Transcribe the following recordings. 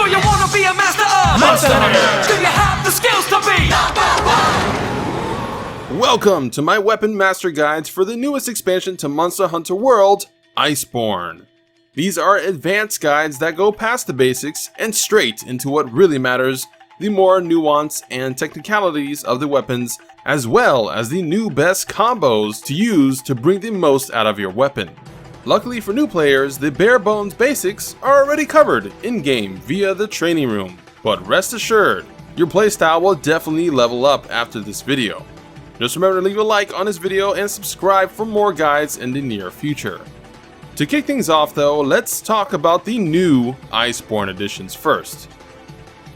Do you wanna be a master of Monster Hunter? Do you have the skills to be #1? Welcome to my weapon master guides for the newest expansion to Monster Hunter World, Iceborne. These are advanced guides that go past the basics and straight into what really matters, the more nuance and technicalities of the weapons, as well as the new best combos to use to bring the most out of your weapon. Luckily for new players, the bare bones basics are already covered in-game via the training room, but rest assured, your playstyle will definitely level up after this video. Just remember to leave a like on this video and subscribe for more guides in the near future. To kick things off though, let's talk about the new Iceborne editions first.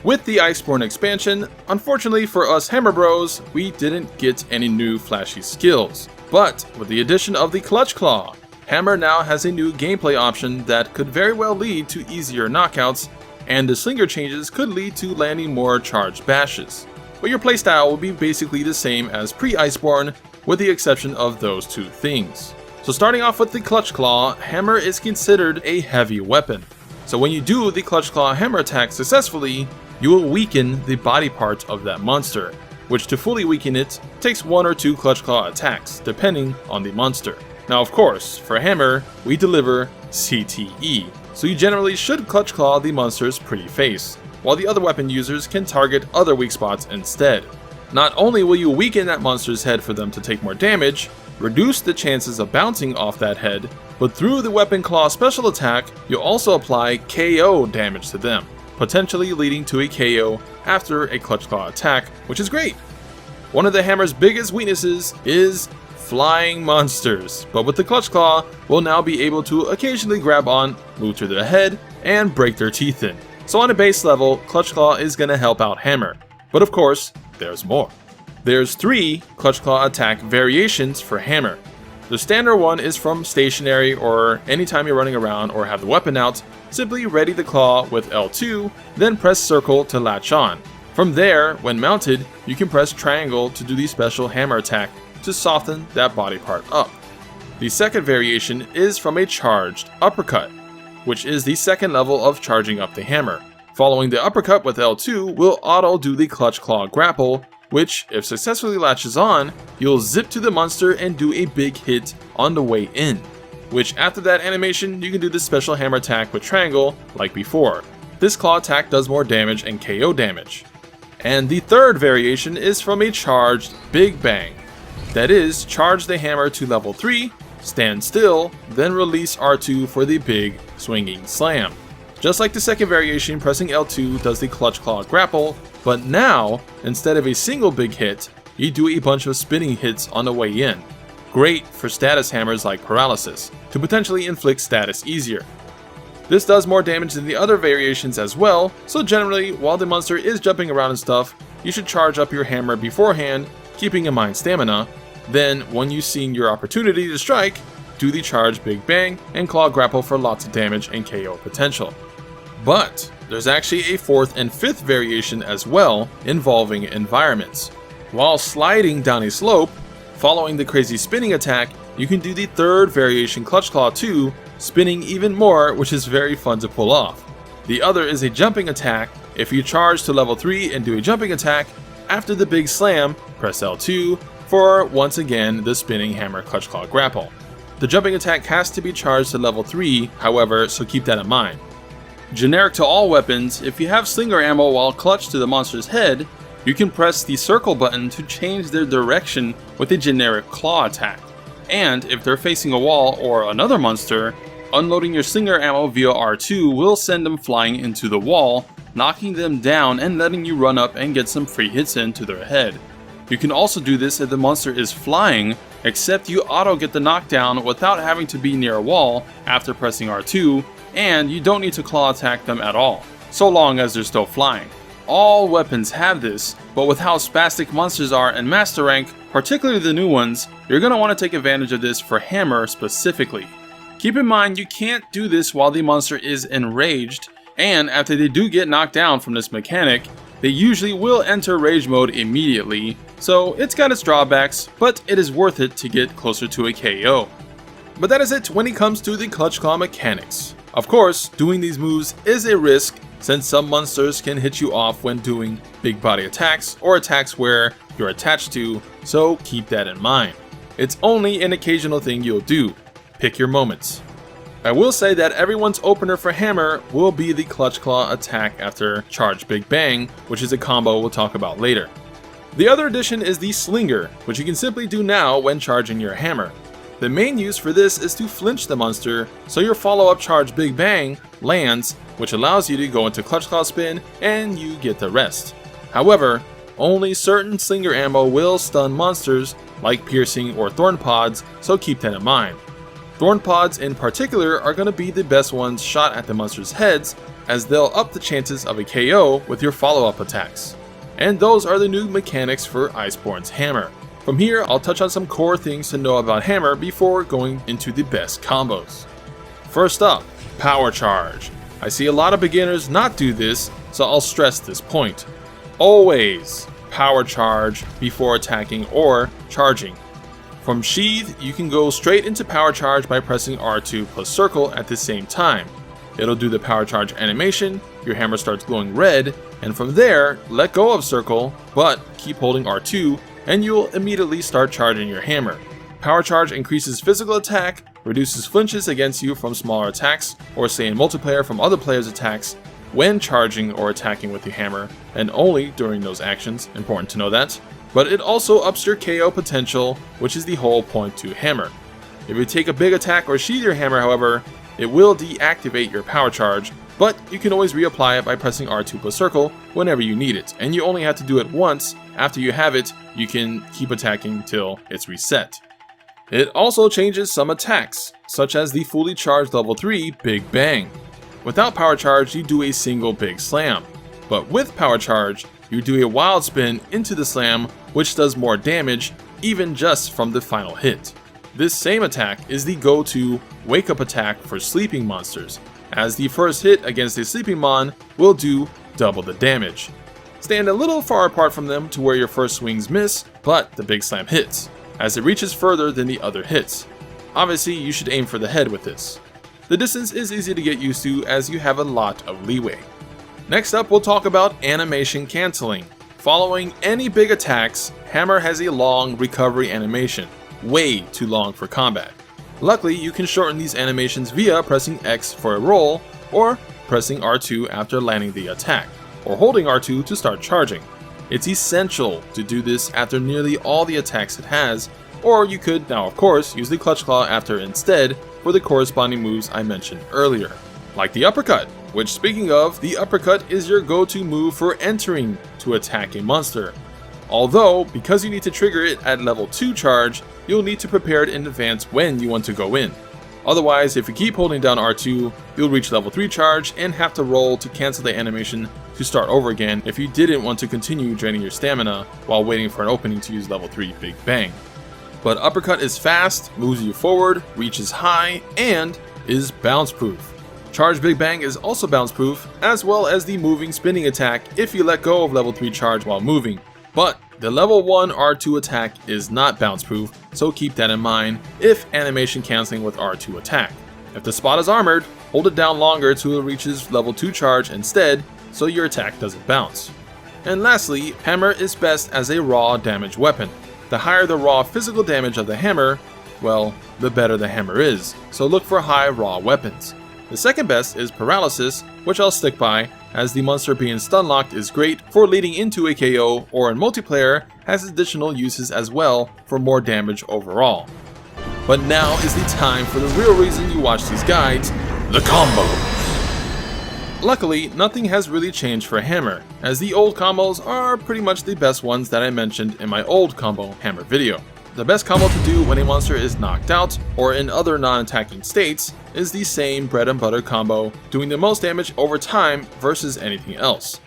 With the Iceborne expansion, unfortunately for us Hammer Bros, we didn't get any new flashy skills. But with the addition of the Clutch Claw, Hammer now has a new gameplay option that could very well lead to easier knockouts, and the slinger changes could lead to landing more charged bashes. But your playstyle will be basically the same as pre-Iceborne, with the exception of those two things. So starting off with the Clutch Claw, Hammer is considered a heavy weapon. So when you do the Clutch Claw Hammer attack successfully, you will weaken the body part of that monster, which to fully weaken it takes 1 or 2 Clutch Claw attacks, depending on the monster. Now of course, for Hammer, we deliver CTE, so you generally should Clutch Claw the monster's pretty face, while the other weapon users can target other weak spots instead. Not only will you weaken that monster's head for them to take more damage, reduce the chances of bouncing off that head, but through the Weapon Claw special attack, you'll also apply KO damage to them, potentially leading to a KO after a Clutch Claw attack, which is great. One of the Hammer's biggest weaknesses is flying monsters, but with the Clutch Claw, we'll now be able to occasionally grab on, move to their head, and break their teeth in. So on a base level, Clutch Claw is going to help out Hammer. But of course, there's more. There's 3 Clutch Claw attack variations for Hammer. The standard one is from stationary, or anytime you're running around or have the weapon out, simply ready the claw with L2, then press circle to latch on. From there, when mounted, you can press triangle to do the special hammer attack to soften that body part up. The second variation is from a charged uppercut, which is the second level of charging up the hammer. Following the uppercut with L2 will auto do the Clutch Claw grapple, which, if successfully latches on, you'll zip to the monster and do a big hit on the way in. Which after that animation, you can do the special hammer attack with triangle like before. This claw attack does more damage and KO damage. And the third variation is from a charged Big Bang. That is, charge the hammer to level 3, stand still, then release R2 for the big swinging slam. Just like the second variation, pressing L2 does the Clutch Claw grapple, but now, instead of a single big hit, you do a bunch of spinning hits on the way in. Great for status hammers like Paralysis, to potentially inflict status easier. This does more damage than the other variations as well, so generally, while the monster is jumping around and stuff, you should charge up your hammer beforehand, keeping in mind stamina. Then, when you've seen your opportunity to strike, do the charge Big Bang and Claw grapple for lots of damage and KO potential. But there's actually a 4th and 5th variation as well, involving environments. While sliding down a slope, following the crazy spinning attack, you can do the 3rd variation Clutch Claw 2, spinning even more, which is very fun to pull off. The other is a jumping attack. If you charge to level 3 and do a jumping attack, after the big slam, press L2 for, once again, the spinning hammer Clutch Claw grapple. The jumping attack has to be charged to level 3, however, so keep that in mind. Generic to all weapons, if you have slinger ammo while clutched to the monster's head, you can press the circle button to change their direction with a generic claw attack. And if they're facing a wall or another monster, unloading your slinger ammo via R2 will send them flying into the wall, knocking them down and letting you run up and get some free hits into their head. You can also do this if the monster is flying, except you auto get the knockdown without having to be near a wall after pressing R2, and you don't need to claw attack them at all, so long as they're still flying. All weapons have this, but with how spastic monsters are in Master Rank, particularly the new ones, you're going to want to take advantage of this for Hammer specifically. Keep in mind you can't do this while the monster is enraged, and after they do get knocked down from this mechanic, they usually will enter rage mode immediately, so it's got its drawbacks, but it is worth it to get closer to a KO. But that is it when it comes to the Clutch Claw mechanics. Of course, doing these moves is a risk since some monsters can hit you off when doing big body attacks or attacks where you're attached to, so keep that in mind. It's only an occasional thing you'll do. Pick your moments. I will say that everyone's opener for Hammer will be the Clutch Claw attack after Charge Big Bang, which is a combo we'll talk about later. The other addition is the Slinger, which you can simply do now when charging your Hammer. The main use for this is to flinch the monster, so your follow-up Charge Big Bang lands, which allows you to go into Clutch Claw spin and you get the rest. However, only certain Slinger ammo will stun monsters like Piercing or Thorn Pods, so keep that in mind. Thorn Pods in particular are going to be the best ones shot at the monster's heads, as they'll up the chances of a KO with your follow-up attacks. And those are the new mechanics for Iceborne's Hammer. From here, I'll touch on some core things to know about Hammer before going into the best combos. First up, Power Charge. I see a lot of beginners not do this, so I'll stress this point. Always Power Charge before attacking or charging. From Sheath, you can go straight into Power Charge by pressing R2 plus circle at the same time. It'll do the Power Charge animation, your hammer starts glowing red, and from there, let go of circle, but keep holding R2, and you'll immediately start charging your hammer. Power Charge increases physical attack, reduces flinches against you from smaller attacks, or say in multiplayer from other players' attacks, when charging or attacking with your hammer, and only during those actions, important to know that. But it also ups your KO potential, which is the whole point to Hammer. If you take a big attack or sheath your hammer, however, it will deactivate your Power Charge, but you can always reapply it by pressing R2 plus circle whenever you need it, and you only have to do it once. After you have it, you can keep attacking till it's reset. It also changes some attacks, such as the fully charged level 3 Big Bang. Without Power Charge, you do a single big slam, but with Power Charge, you do a wild spin into the slam, which does more damage, even just from the final hit. This same attack is the go-to wake-up attack for sleeping monsters, as the first hit against a sleeping mon will do double the damage. Stand a little far apart from them to where your first swings miss, but the big slam hits, as it reaches further than the other hits. Obviously, you should aim for the head with this. The distance is easy to get used to as you have a lot of leeway. Next up, we'll talk about animation canceling. Following any big attacks, Hammer has a long recovery animation, way too long for combat. Luckily, you can shorten these animations via pressing X for a roll, or pressing R2 after landing the attack, or holding R2 to start charging. It's essential to do this after nearly all the attacks it has, or you could now of course use the Clutch Claw after instead for the corresponding moves I mentioned earlier, like the uppercut, which speaking of, the uppercut is your go-to move for entering to attack a monster. Although, because you need to trigger it at level 2 charge, you'll need to prepare it in advance when you want to go in. Otherwise, if you keep holding down R2, you'll reach level 3 charge and have to roll to cancel the animation to start over again if you didn't want to continue draining your stamina while waiting for an opening to use level 3 Big Bang. But uppercut is fast, moves you forward, reaches high, and is bounce proof. Charge Big Bang is also bounce proof, as well as the moving spinning attack if you let go of level 3 charge while moving. But the level 1 R2 attack is not bounce proof, so keep that in mind if animation canceling with R2 attack. If the spot is armored, hold it down longer till it reaches level 2 charge instead, so your attack doesn't bounce. And lastly, Hammer is best as a raw damage weapon. The higher the raw physical damage of the hammer, well, the better the hammer is, so look for high raw weapons. The second best is Paralysis, which I'll stick by, as the monster being stun locked is great for leading into a KO, or in multiplayer has additional uses as well for more damage overall. But now is the time for the real reason you watch these guides, the combo. Luckily, nothing has really changed for Hammer, as the old combos are pretty much the best ones that I mentioned in my old combo Hammer video. The best combo to do when a monster is knocked out, or in other non-attacking states, is the same bread and butter combo, doing the most damage over time versus anything else.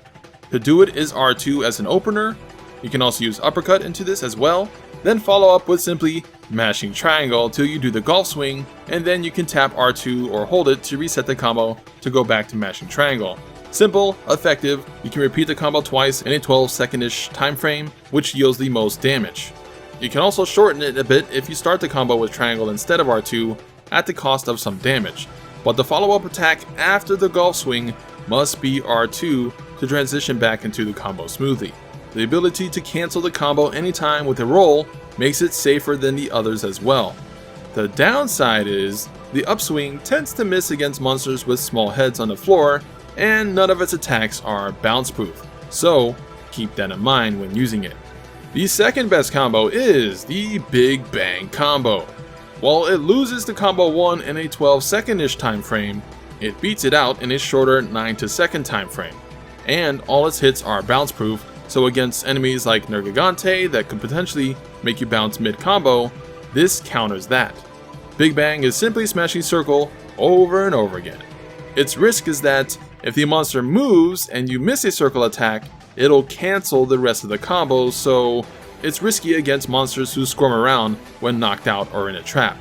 To do it is R2 as an opener. You can also use uppercut into this as well, then follow up with simply mashing triangle till you do the golf swing, and then you can tap R2 or hold it to reset the combo to go back to mashing triangle. Simple, effective, you can repeat the combo twice in a 12-second-ish time frame, which yields the most damage. You can also shorten it a bit if you start the combo with triangle instead of R2 at the cost of some damage. but the follow-up attack after the golf swing must be R2 to transition back into the combo smoothly. The ability to cancel the combo anytime with a roll makes it safer than the others as well. The downside is, the upswing tends to miss against monsters with small heads on the floor, and none of its attacks are bounce proof, so keep that in mind when using it. The second best combo is the Big Bang combo. While it loses to combo 1 in a 12-second-ish time frame, it beats it out in a shorter 9-2 time frame, and all its hits are bounce proof, so against enemies like Nergigante that could potentially make you bounce mid-combo, this counters that. Big Bang is simply smashing circle over and over again. Its risk is that if the monster moves and you miss a circle attack, it'll cancel the rest of the combos, so it's risky against monsters who squirm around when knocked out or in a trap.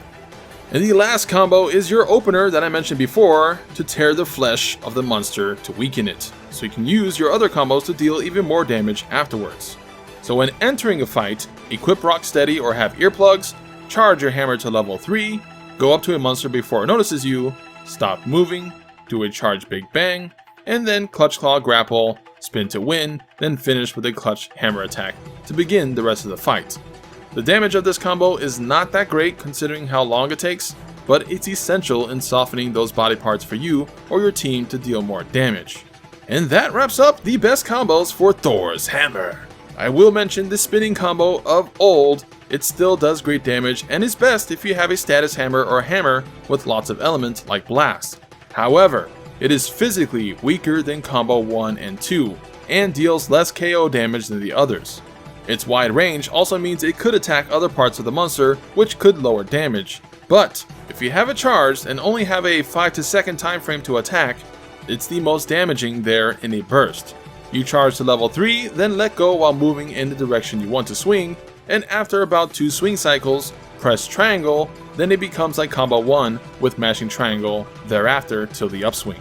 And the last combo is your opener that I mentioned before to tear the flesh of the monster to weaken it, so you can use your other combos to deal even more damage afterwards. So when entering a fight, equip Rocksteady or have earplugs, charge your hammer to level 3, go up to a monster before it notices you, stop moving, do a charge Big Bang, and then Clutch Claw Grapple, spin to win, then finish with a clutch hammer attack to begin the rest of the fight. The damage of this combo is not that great considering how long it takes, but it's essential in softening those body parts for you or your team to deal more damage. And that wraps up the best combos for Thor's hammer. I will mention the spinning combo of old. It still does great damage and is best if you have a status hammer or hammer with lots of elements like blast. However, it is physically weaker than combo 1 and 2 and deals less KO damage than the others. Its wide range also means it could attack other parts of the monster, which could lower damage. But if you have it charged and only have a 5-2 time frame to attack, it's the most damaging there in a burst. You charge to level 3, then let go while moving in the direction you want to swing, and after about 2 swing cycles, press triangle, then it becomes like combo 1 with mashing triangle thereafter till the upswing.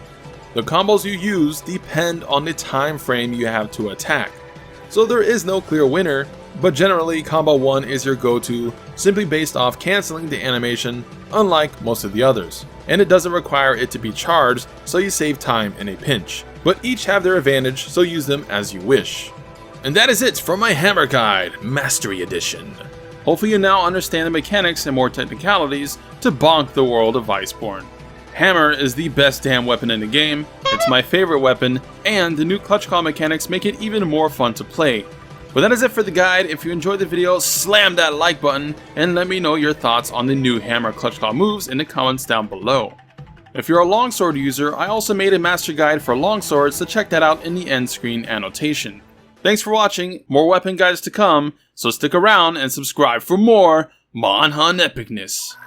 The combos you use depend on the time frame you have to attack, so there is no clear winner, but generally combo 1 is your go-to simply based off cancelling the animation, unlike most of the others, and it doesn't require it to be charged, so you save time in a pinch. But each have their advantage, so use them as you wish. And that is it for my Hammer Guide, Mastery Edition. Hopefully you now understand the mechanics and more technicalities to bonk the world of Iceborne. Hammer is the best damn weapon in the game, it's my favorite weapon, and the new clutch claw mechanics make it even more fun to play. But that is it for the guide. If you enjoyed the video, slam that like button and let me know your thoughts on the new Hammer clutch claw moves in the comments down below. If you're a longsword user, I also made a master guide for longswords, so check that out in the end screen annotation. Thanks for watching, more weapon guides to come, so stick around and subscribe for more Monhan epicness.